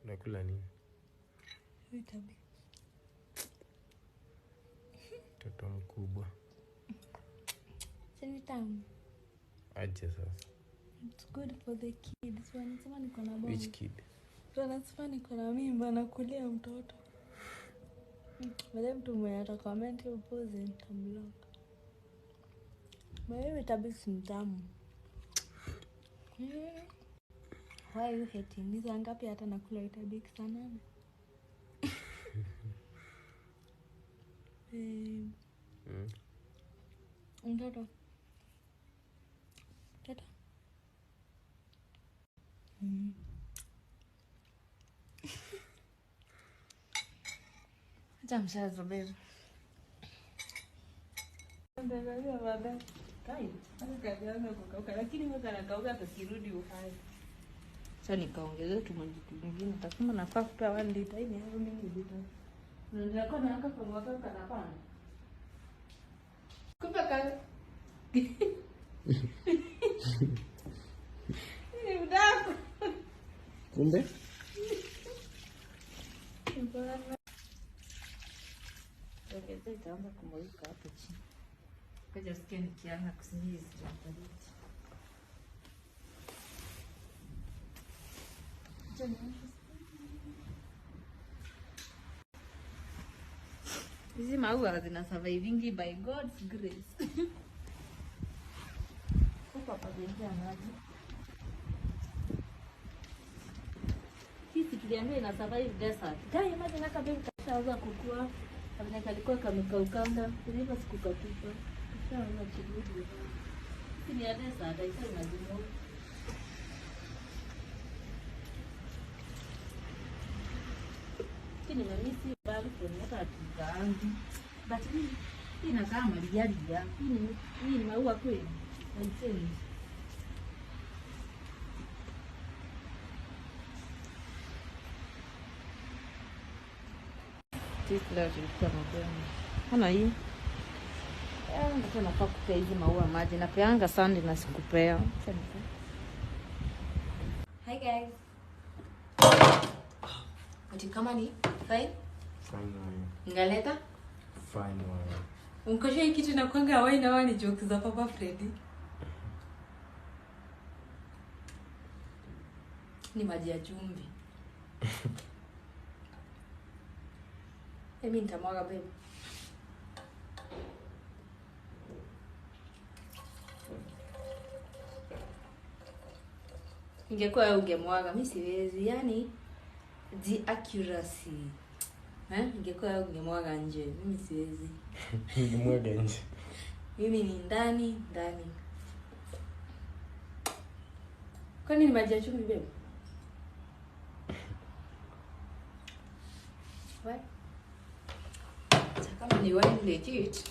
Unakula nini? Vitabi. Mtoto mkubwa. Sini tamu. Aje sasa. It's good for the kids. Wanasema niko na bomba. Which kid? Wanasema niko na mimba nakulia mtoto. Wale mtu mwenye atakomenti upuzi nitamlock. Wewe vitabi si tamu. Why are you hating? Nizo ngapi hata nakula vitabi sana? Mtoto. Tata. Acha mshazo baby. Ndio baada. Kai, hata kaanza kukauka lakini mwaka nakauka atakirudi uhai. Sasa nikaongezea tu maji kingine. Tasema nafaa kutoa 1 liter hivi au mingi liter. Ndio kwa naka kwa mwaka kanapana. Kumbe kale. Ni mdako. Kumbe? Mbona? Okay, tutaanza kumulika hapo chini. Kaja sikia nikianza kusinizi tunatarudi. Hizi maua zina survivingi by God's grace. Huko pamoja maji. Sisi tuliambiwa ina survive desert. Gani maji na kabisa kashaanza kukua. Kabla kalikuwa kamekaukanga, kulipa sikukatupa. Kashaanza kirudi. Sisi ya desert haisa inazimo. Kini mamisi bali kwa tukaanzi. But hii inakaa malijali. Hii ni maua kweli. Haisemi. Sisi leo tulikuwa mapema. Hana hii. Ndio nafaa kupea hizi maua maji. Napeanga sandi na sikupea. Hi guys. Ati kama ni fine? Fine. Ngaleta? Fine. Unkosha hii kitu na kwanga hawai na wani jokes za Papa Freddy. Ni maji ya chumvi. Mimi nitamwaga baby. Ingekuwa wewe ungemwaga, mimi siwezi. Yani the accuracy. Ingekuwa wewe ungemwaga nje, mimi siwezi. Ungemwaga nje. Mimi ni ndani. Kwani ni maji ya chumvi baby? What? Kama ni wine legit.